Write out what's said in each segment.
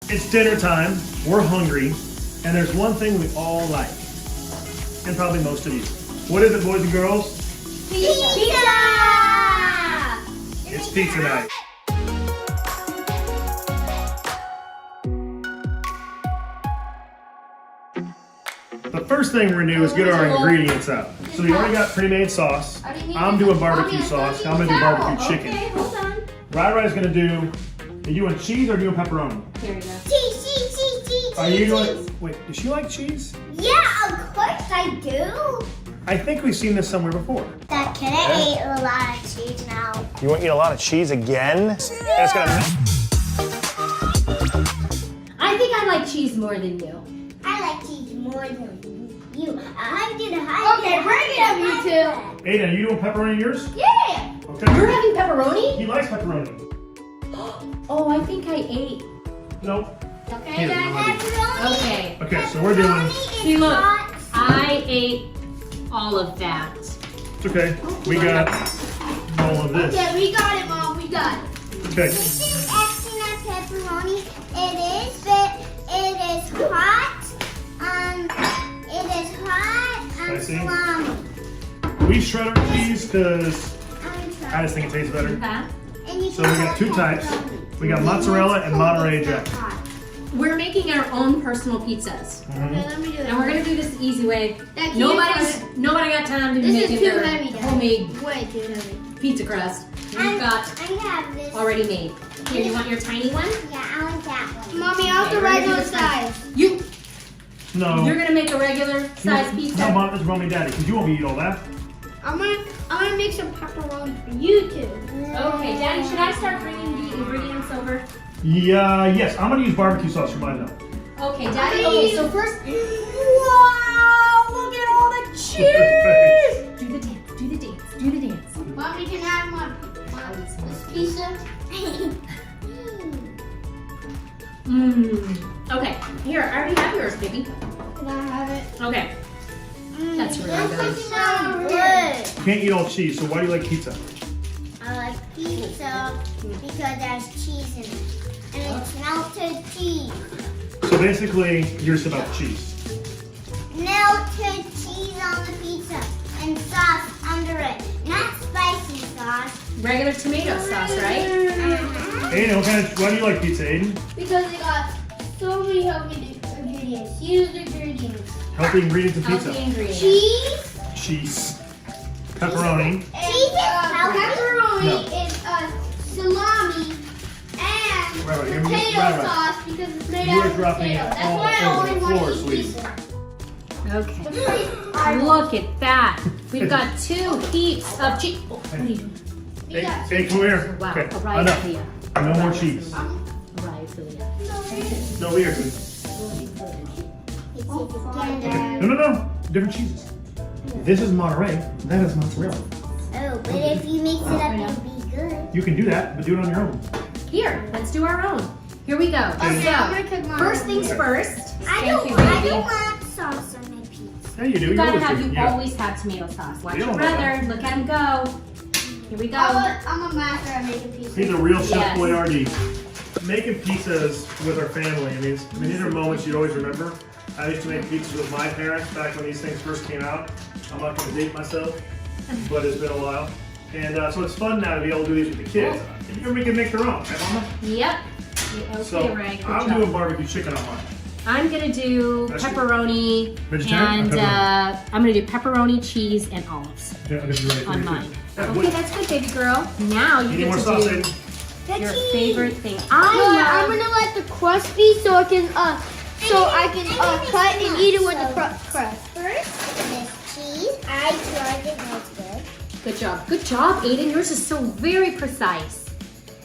It's dinner time, we're hungry, and there's one thing we all like, and probably most of you. What is it, boys and girls? Pizza! It's pizza night. The first thing we're gonna do is get our ingredients out. So we already got pre-made sauce. I'm doing barbecue sauce. I'm gonna do barbecue chicken. Okay, hold on. Rai-Rai's gonna do, are you doing cheese or are you doing pepperoni? Here we go. Cheese. Are you doing, wait, does she like cheese? Yeah, of course I do. I think we've seen this somewhere before. Dad, can I eat a lot of cheese now? You want to eat a lot of cheese again? Yeah. It's gonna... I think I like cheese more than you. I like cheese more than you. Okay, bring it up, you two. Aiden, are you doing pepperoni in yours? Yeah. Okay. You're having pepperoni? He likes pepperoni. Oh, I think I ate. Nope. Okay, Here, Dad. Pepperoni. Okay. Okay, so we're doing... See, look. I ate all of that. It's okay. We got all of this. Okay, we got it, Mom. We got it. Okay. This is extra pepperoni. It is hot. It is hot and Spicy. salami. We shred our cheese because I just think it tastes better. Okay. So we got two types. We got mozzarella and Monterey Jack. We're making our own personal pizzas. Mhm. Let me do And we're gonna do this the easy way. Dad, can Nobody got time to be This is making too their heavy, Dad. homemade Way too heavy. pizza crust. We've got I have this. already made. Here, you want your tiny one? Yeah, I want that one. Mommy, I'll do regular size. You're No. gonna make a regular size pizza? No, Mom, it's Mommy Daddy, because you won't eat all that. I'm gonna make some pepperoni for you two. Okay, Daddy, should I start bringing the ingredients over? Yeah, yes. I'm going to use barbecue sauce for mine, though. Okay, Daddy. Okay, so first. Wow! Look at all the cheese! Do the dance. Do the dance. Do the dance. Mommy, can I have this pizza? Okay. Here, I already have yours, baby. Can I have it? Okay. That's really good. So good. You can't eat all cheese, so why do you like pizza? I like pizza because there's cheese in it. And it's melted cheese. So basically, you're just about cheese. Melted cheese on the pizza and sauce under it. Not spicy sauce. Regular tomato sauce, right? Aiden, why do you like pizza, Aiden? Because it got so many healthy ingredients. Use the ingredients. Healthy ingredients in Healthy pizza. ingredients. Cheese. Cheese. Pepperoni. Cheese is pepperoni No. is salami and Right, you're potato right. sauce because it's made You out are of dropping potato. it That's all why I over always the want floor, to eat sweetie. pizza. Okay. I Look at that. We've got 2 heaps of cheese. Oh, what are you doing? Hey, come here. Wow. Okay, Right, enough. Leah. No more cheese. Right, Leah. No, we are good. No. Different cheeses. This is Monterey. That is mozzarella. Oh, but if you mix it up, it'll be good. You can do that, but do it on your own. Here, let's do our own. Here we go. Okay, So, I'm gonna cook mine. first things first. I Thank you, don't baby. want sauce on my pizza. Yeah, you do. You gotta always have, do. you Yeah. always have tomato sauce. Watch You your don't know brother. Look at him go. Here we go. I'm a master at making pizza. He's a real Chef Yes. Boyardee. Making pizzas with our family, these are moments you always remember. I used to make pizzas with my parents back when these things first came out. I'm not going to date myself, but it's been a while. And so it's fun now to be able to do these with the kids. Everybody can make their own, right, Mama? Yep. Okay, So Ray, good I'm job. doing barbecue chicken on mine. I'm gonna do pepperoni Vegetarian and or pepperoni? I'm gonna do pepperoni, cheese, and olives Yeah, I'm gonna be ready for on you, too. mine. Yeah, Okay, wait. that's good, baby girl. Now you Need get more to sauce, do Aiden? your cheese. favorite thing. I'm I gonna let the crust be so I can cut and eat it with the crust. First, this cheese. I tried it. That's good. Good job. Good job, Aiden. Yours is so very precise.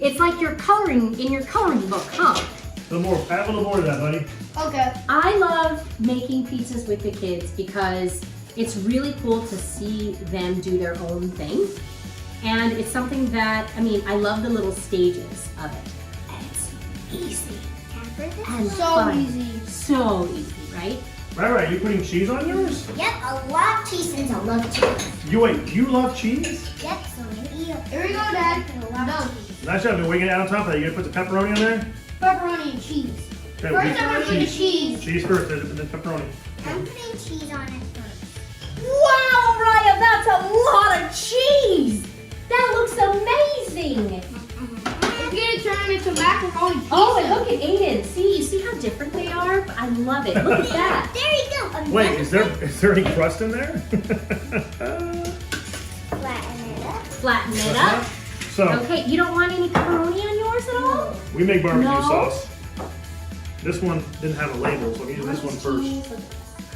It's like you're coloring in your coloring book, huh? Add a little more to that, buddy. Okay. I love making pizzas with the kids because it's really cool to see them do their own thing. And it's something that, I love the little stages of it. And it's easy. And So fun. easy. So easy, right? Right, you putting cheese on yours? Yep, a lot of cheese since I love cheese. You love cheese? Yep, so maybe. Here we go, Dad. No. Nice job. What are you gonna add on top of that? You gonna put the pepperoni on there? Pepperoni and cheese. Okay, First, I'm gonna put the cheese. Cheese first, and then pepperoni. I'm putting cheese on it first. Wow, Raya, that's a lot of cheese. That looks amazing. I'm gonna turn it into macaroni pizza. Oh, and look at Aiden. See, you see how different they are? I love it. Look at that. There you go. Wait, is there any crust in there? Flatten it up. Flatten it up. So, Okay, you don't want any pepperoni on yours at all? we make barbecue No. sauce. This one didn't have a label, so I'm using this one first.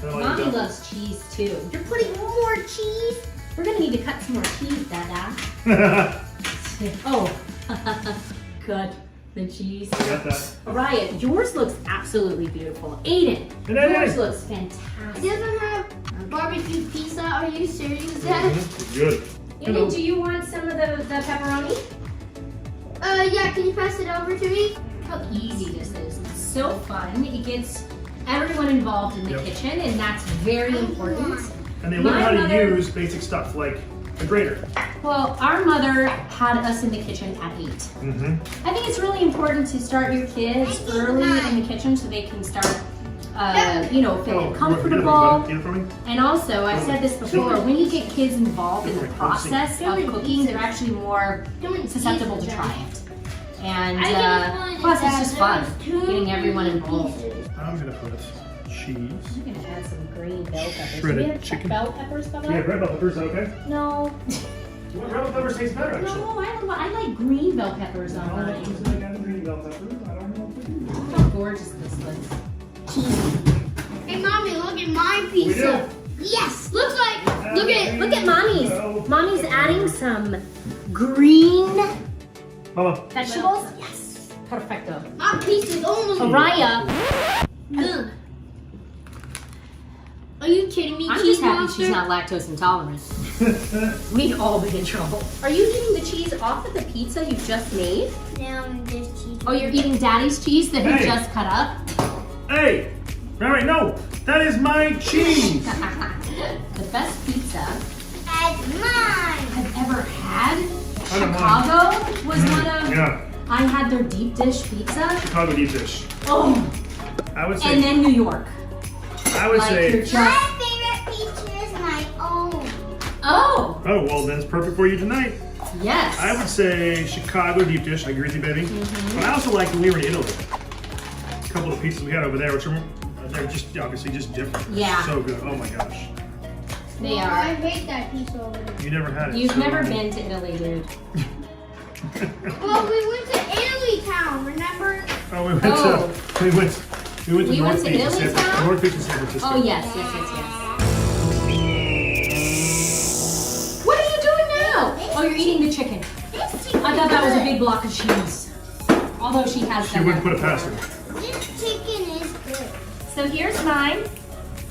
Then I'll Mommy use that. loves cheese too. You're putting more cheese. We're gonna need to cut some more cheese, Dada. Oh, cut the cheese. Got that. Raya, yours looks absolutely beautiful. Aiden, And then yours Aiden. looks It fantastic. doesn't have barbecue pizza. Are you serious, Dad? Mhm, Good. Aiden, do you want some of the pepperoni? Yeah. Can you pass it over to me? How easy this is. It's so fun. It gets everyone involved in the Yep. kitchen, and that's very important. And they learn My how to mother- use basic stuff like a grater. Well, our mother had us in the kitchen at 8. Mm-hmm. I think it's really important to start your kids early in the kitchen so they can start, feeling comfortable. Get it for me? And also, I've said this before, when you get kids involved in the process of cooking, they're actually more susceptible to try it. And plus, it's just fun getting everyone involved. I'm gonna put cheese. I'm gonna add some green bell peppers. Shredded Do we have chicken. bell peppers, Bubba? Yeah, red bell peppers, is that okay? No. What red bell peppers taste better, actually? No, I like green bell peppers on I don't mine. know if I got green bell peppers. I don't know if we do. Look how gorgeous this looks. Hey, Mommy, look at my We pizza. do. Yes. Looks like. Look at Mommy's. Mommy's adding some green Mama, vegetables. Yes. Perfecto. My pizza's almost. Raya, Ugh. Are you kidding me, I'm cheese just happy monster? she's not lactose intolerant. We'd all be in trouble. Are you eating the cheese off of the pizza you just made? Now there's cheese. Oh, you're eating Daddy's cheese that he Hey. just cut up? hey! Right, no! That is my cheese! The best pizza That's mine. I've ever had. I don't mind. Chicago was one of. Yeah, I had their deep dish pizza. Chicago deep dish. Oh, I would and say, then New York. you're My just. favorite pizza is my own. Oh, oh, well, then it's perfect for you tonight. yes. I would say Chicago deep dish. I agree with you, baby. But I also like when we were in Italy. A couple of pizzas we had over there, which are they're just obviously just different. Yeah. So good. Oh my gosh. They I are. hate that pizza over there. You never had it. You've so- never been to Italy, dude. Well, we went to Italy town, remember? Oh, we went Oh. to we went to We went North to Beach, Italy San, town? North Beach, and San Francisco. Oh, yes. What are you doing now? Oh, you're eating the chicken. This chicken I thought that was a is big block of cheese. Although she has She done wouldn't that put it past her. good. This chicken is good. So here's mine.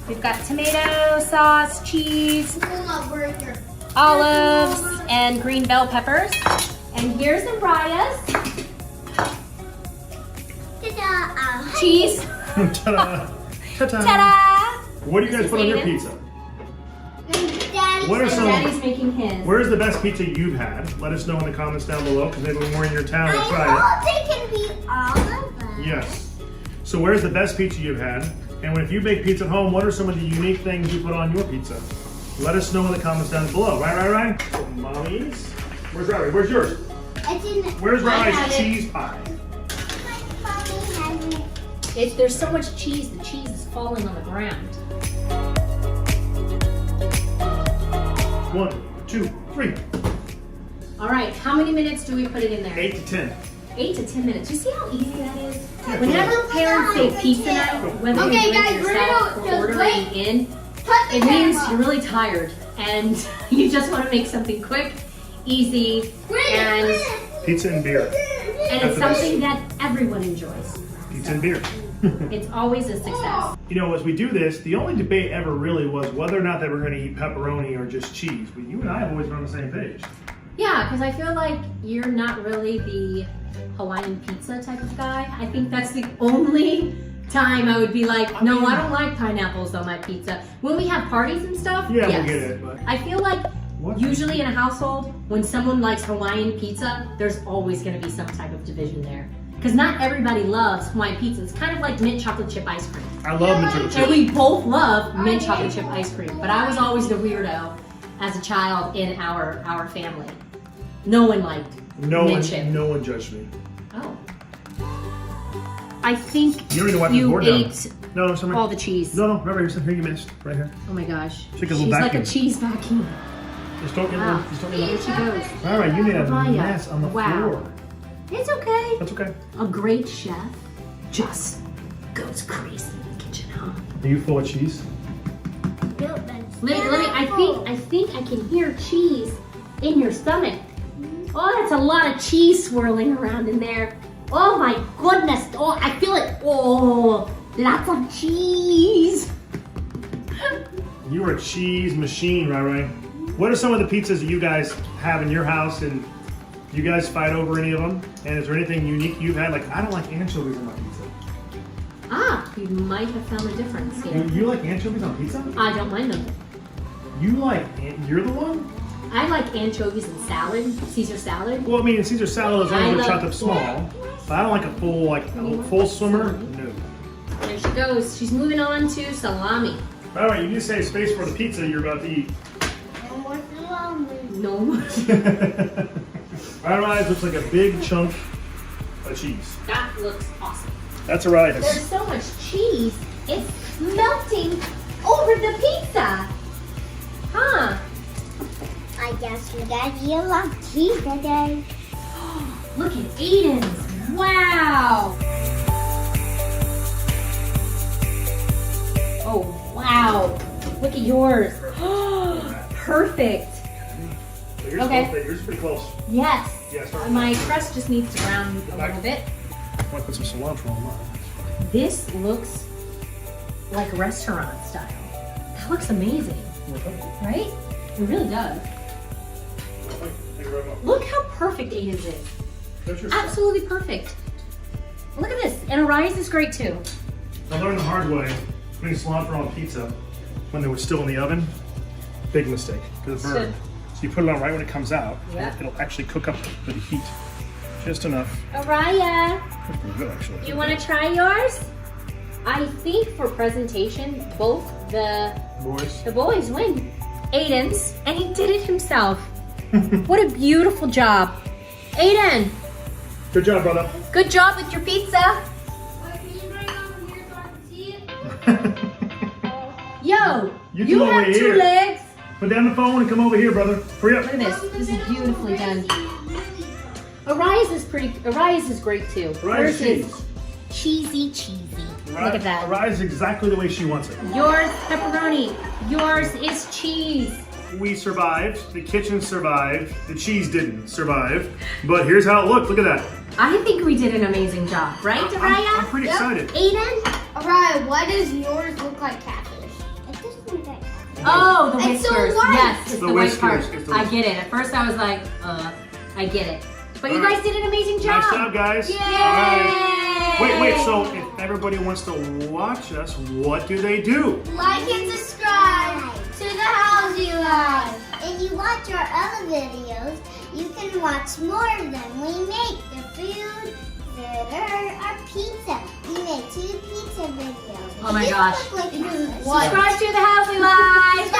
We've got tomato sauce, cheese, Pull my burger. olives, and green bell peppers. And here's Mariah's Ta-da! cheese. Ta-da! Ta-da! Ta-da! What do you guys This put on is your Aiden. pizza? Daddy What are And some? Daddy's making his. Where's the best pizza you've had? Let us know in the comments down below, because maybe when we're in your town, we'll try I hope they can be all of them. it. Yes. So where's the best pizza you've had? And if you make pizza at home, what are some of the unique things you put on your pizza? Let us know in the comments down below. Right? So Mommy's. Where's Riley? Where's yours? It's in the, Where's I have Riley's it. cheese pie? Mommy has it. There's so much cheese, the cheese is falling on the ground. 1, 2, 3. All right, how many minutes do we put it in there? 8 to 10. 8 to 10 minutes. You see how easy that is? Yeah, Whenever parents say pizza night, whether Okay, you do it guys, we're yourself gonna or just ordering wait. in, Put the it means camera. you're really tired and you just want to make something quick, easy, and Pizza and beer. it's something that everyone enjoys. Pizza and beer. It's always a success. You know, as we do this, the only debate ever really was whether or not they were going to eat pepperoni or just cheese. But you and I have always been on the same page. Yeah, because I feel like you're not really the Hawaiian pizza type of guy. I think that's the only time I would be like, no, I don't like pineapples on my pizza. When we have parties and stuff, Yeah, yes. we'll get it, but- I feel like What? usually in a household, when someone likes Hawaiian pizza, there's always going to be some type of division there. Because not everybody loves Hawaiian pizza. It's kind of like mint chocolate chip ice cream. I love mint chocolate And chip. we both love mint chocolate chip ice cream. But I was always the weirdo as a child in our family. No one liked mint chip. No one judged me. Oh. I think You don't need to wipe the board down. ate No, somewhere. all the cheese. No, right here. Here you missed. Right here. Oh my gosh. Take a She's little like a vacuum. cheese vacuum. Just don't get Wow. There she goes. All right, you made a Mariah. mess on the Wow. floor. It's okay. That's okay. A great chef just goes crazy in the kitchen, huh? Are you full of cheese? Let me, I think I can hear cheese in your stomach. Oh, that's a lot of cheese swirling around in there. Oh my goodness. Oh, I feel it. Oh, lots of cheese. You are a cheese machine, right? What are some of the pizzas that you guys have in your house, and you guys fight over any of them? And is there anything unique you've had? Like, I don't like anchovies on my pizza. Ah, you might have found a difference here. You like anchovies on pizza? I don't mind them. You're the one? I like anchovies in salad, Caesar salad. Well, I mean, Caesar salad is I only love- chopped up small. But I don't like a full swimmer. No. There she goes. She's moving on to salami. All right, you need to save space for the pizza you're about to eat. No more salami. No. All right, looks like a big chunk of cheese. That looks awesome. That's all right. There's so much cheese, it's melting over the pizza. Huh? I guess we got you a lot of cheese today. Look at Aiden's. Wow. Oh, wow. Look at yours. Perfect. Yours Okay. Yours is pretty close. Yes. Yes. My crust just needs to brown a little bit. I want to put some cilantro on mine. This looks like restaurant style. That looks amazing, right? It really does. Thank you very much. Look how perfect Aiden's is. There's your Absolutely perfect. Look at this. And Ari's is great too. I learned the hard way, putting cilantro on pizza when it was still in the oven, big mistake, because it burned. So you put it on right when it comes out, Yeah. and it'll actually cook up with the heat. Just enough. Araya, That's pretty good, actually. you want to try yours? I think for presentation, both the boys win. Aiden's, and he did it himself. What a beautiful job. Aiden, Good job, brother. good job with your pizza. Yo, You you come over have two here. legs. Put down the phone and come over here, brother. Hurry up. Look at this. This is beautifully done. Ari's is great too. Rice Hers is cheese. cheesy. Look at that. Rise exactly the way she wants it. Yours pepperoni. Yours is cheese. We survived. The kitchen survived. The cheese didn't survive. But here's how it looked. Look at that. I think we did an amazing job, right, Araya? I'm pretty excited. Aiden? Alright, why does yours look like catfish? It doesn't look like catfish. Oh, the It's so whiskers. white. Yes, it's The the white part. whiskers, it's the I get it. At first I was like, I get it. But you All right. guys did an amazing job. Nice job, guys. Yay! All right. Wait, so if everybody wants to watch us, what do they do? Like and subscribe to the Housley Live. If you watch our other videos, you can watch more of them. We make the food, our pizza. We make 2 pizza videos. Oh my This gosh. look like Subscribe to the Housley Live.